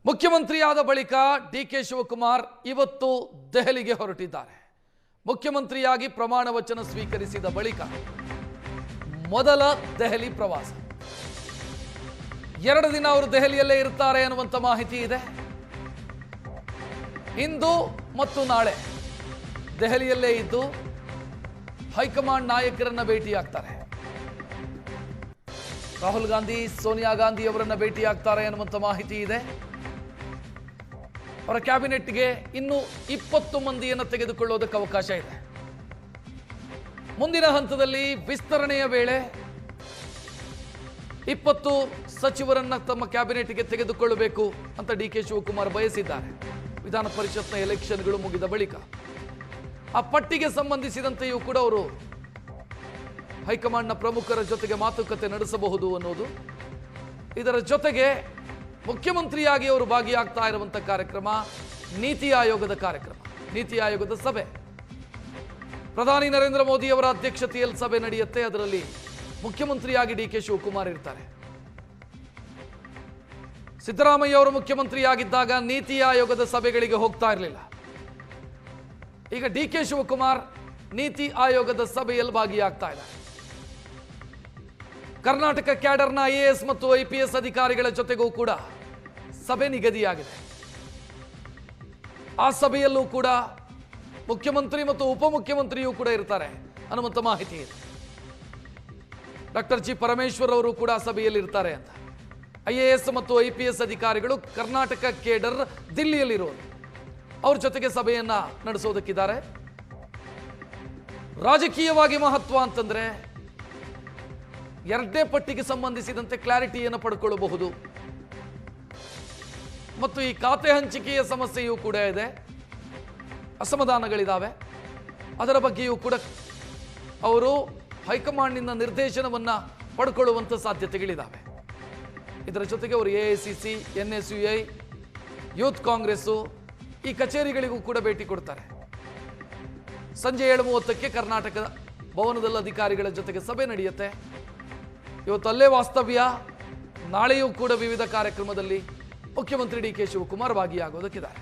ಮುಖ್ಯಮಂತ್ರಿಯಾದ ಬಳಿಕ ಡಿಕೆ ಶಿವಕುಮಾರ್ ಇವತ್ತು ದೆಹಲಿಗೆ ಹೊರಟಿದ್ದಾರೆ. ಮುಖ್ಯಮಂತ್ರಿಯಾಗಿ ಪ್ರಮಾಣ ವಚನ ಸ್ವೀಕರಿಸಿದ ಬಳಿಕ ಮೊದಲ ದೆಹಲಿ ಪ್ರವಾಸ. 2 ದಿನ ಅವರು ದೆಹಲಿಯಲ್ಲೇ ಇರ್ತಾರೆ ಅನ್ನುವಂತ ಮಾಹಿತಿ ಇದೆ. ಇಂದು ಮತ್ತು ನಾಳೆ ದೆಹಲಿಯಲ್ಲೇ ಇದ್ದು ಹೈಕಮಾಂಡ್ ನಾಯಕರನ್ನ ಭೇಟಿಯಾಗ್ತಾರೆ. ರಾಹುಲ್ ಗಾಂಧಿ, ಸೋನಿಯಾ ಗಾಂಧಿ ಅವರನ್ನ ಭೇಟಿಯಾಗ್ತಾರೆ ಅನ್ನುವಂತ ಮಾಹಿತಿ ಇದೆ. ಅವರ ಕ್ಯಾಬಿನೆಟ್ಗೆ ಇನ್ನು 20 ಮಂದಿಯನ್ನು ತೆಗೆದುಕೊಳ್ಳೋದಕ್ಕೆ ಅವಕಾಶ ಇದೆ. ಮುಂದಿನ ಹಂತದಲ್ಲಿ ವಿಸ್ತರಣೆಯ ವೇಳೆ 20 ಸಚಿವರನ್ನ ತಮ್ಮ ಕ್ಯಾಬಿನೆಟ್ಗೆ ತೆಗೆದುಕೊಳ್ಳಬೇಕು ಅಂತ ಡಿಕೆ ಶಿವಕುಮಾರ್ ಬಯಸಿದ್ದಾರೆ. ವಿಧಾನ ಪರಿಷತ್ನ ಎಲೆಕ್ಷನ್ಗಳು ಮುಗಿದ ಬಳಿಕ ಆ ಪಟ್ಟಿಗೆ ಸಂಬಂಧಿಸಿದಂತೆಯೂ ಕೂಡ ಅವರು ಹೈಕಮಾಂಡ್ನ ಪ್ರಮುಖರ ಜೊತೆಗೆ ಮಾತುಕತೆ ನಡೆಸಬಹುದು ಅನ್ನೋದು. ಇದರ ಜೊತೆಗೆ ಮುಖ್ಯಮಂತ್ರಿಯಾಗಿ ಅವರು ಭಾಗಿಯಾಗ್ತಾ ಇರುವಂಥ ಕಾರ್ಯಕ್ರಮ ನೀತಿ ಆಯೋಗದ ಕಾರ್ಯಕ್ರಮ, ನೀತಿ ಆಯೋಗದ ಸಭೆ. ಪ್ರಧಾನಿ ನರೇಂದ್ರ ಮೋದಿ ಅವರ ಅಧ್ಯಕ್ಷತೆಯಲ್ಲಿ ಸಭೆ ನಡೆಯುತ್ತೆ. ಅದರಲ್ಲಿ ಮುಖ್ಯಮಂತ್ರಿಯಾಗಿ ಡಿಕೆ ಶಿವಕುಮಾರ್ ಇರ್ತಾರೆ. ಸಿದ್ದರಾಮಯ್ಯ ಅವರು ಮುಖ್ಯಮಂತ್ರಿಯಾಗಿದ್ದಾಗ ನೀತಿ ಆಯೋಗದ ಸಭೆಗಳಿಗೆ ಹೋಗ್ತಾ ಇರಲಿಲ್ಲ. ಈಗ ಡಿಕೆ ಶಿವಕುಮಾರ್ ನೀತಿ ಆಯೋಗದ ಸಭೆಯಲ್ಲಿ ಭಾಗಿಯಾಗ್ತಾ ಇದ್ದಾರೆ. ಕರ್ನಾಟಕ ಕ್ಯಾಡರ್ನ IAS ಮತ್ತು IPS ಅಧಿಕಾರಿಗಳ ಜೊತೆಗೂ ಕೂಡ ಸಭೆ ನಿಗದಿಯಾಗಿದೆ. ಆ ಸಭೆಯಲ್ಲೂ ಕೂಡ ಮುಖ್ಯಮಂತ್ರಿ ಮತ್ತು ಉಪಮುಖ್ಯಮಂತ್ರಿಯೂ ಕೂಡ ಇರ್ತಾರೆ ಅನ್ನುವಂಥ ಮಾಹಿತಿ ಇದೆ. ಡಾಕ್ಟರ್ ಜಿ ಪರಮೇಶ್ವರ್ ಅವರು ಕೂಡ ಸಭೆಯಲ್ಲಿ ಇರ್ತಾರೆ ಅಂತ. IAS ಮತ್ತು IPS ಅಧಿಕಾರಿಗಳು ಕರ್ನಾಟಕ ಕೇಡರ್ ದಿಲ್ಲಿಯಲ್ಲಿರೋರು, ಅವ್ರ ಜೊತೆಗೆ ಸಭೆಯನ್ನ ನಡೆಸೋದಕ್ಕಿದ್ದಾರೆ. ರಾಜಕೀಯವಾಗಿ ಮಹತ್ವ ಅಂತಂದ್ರೆ 2ನೇ ಪಟ್ಟಿಗೆ ಸಂಬಂಧಿಸಿದಂತೆ ಕ್ಲಾರಿಟಿಯನ್ನು ಪಡ್ಕೊಳ್ಳಬಹುದು. ಮತ್ತು ಈ ಖಾತೆ ಹಂಚಿಕೆಯ ಸಮಸ್ಯೆಯೂ ಕೂಡ ಇದೆ, ಅಸಮಾಧಾನಗಳಿದ್ದಾವೆ. ಅದರ ಬಗ್ಗೆಯೂ ಕೂಡ ಅವರು ಹೈಕಮಾಂಡ್ನಿಂದ ನಿರ್ದೇಶನವನ್ನು ಪಡ್ಕೊಳ್ಳುವಂಥ ಸಾಧ್ಯತೆಗಳಿದ್ದಾವೆ. ಇದರ ಜೊತೆಗೆ ಅವರು AICC, NSUI, ಯೂತ್ ಕಾಂಗ್ರೆಸ್ಸು ಈ ಕಚೇರಿಗಳಿಗೂ ಕೂಡ ಭೇಟಿ ಕೊಡ್ತಾರೆ. ಸಂಜೆ 7:30ಕ್ಕೆ ಕರ್ನಾಟಕದ ಭವನದಲ್ಲಿ ಅಧಿಕಾರಿಗಳ ಜೊತೆಗೆ ಸಭೆ ನಡೆಯುತ್ತೆ. ಇವತ್ತು ಅಲ್ಲೇ ವಾಸ್ತವ್ಯ, ನಾಳೆಯೂ ಕೂಡ ವಿವಿಧ ಕಾರ್ಯಕ್ರಮದಲ್ಲಿ ಮುಖ್ಯಮಂತ್ರಿ ಡಿಕೆ ಶಿವಕುಮಾರ್ ಭಾಗಿಯಾಗೋದಕ್ಕಿದ್ದಾರೆ.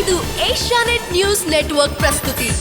ಇದು ಏಷ್ಯಾನೆಟ್ ನ್ಯೂಸ್ ನೆಟ್ವರ್ಕ್ ಪ್ರಸ್ತುತಿ.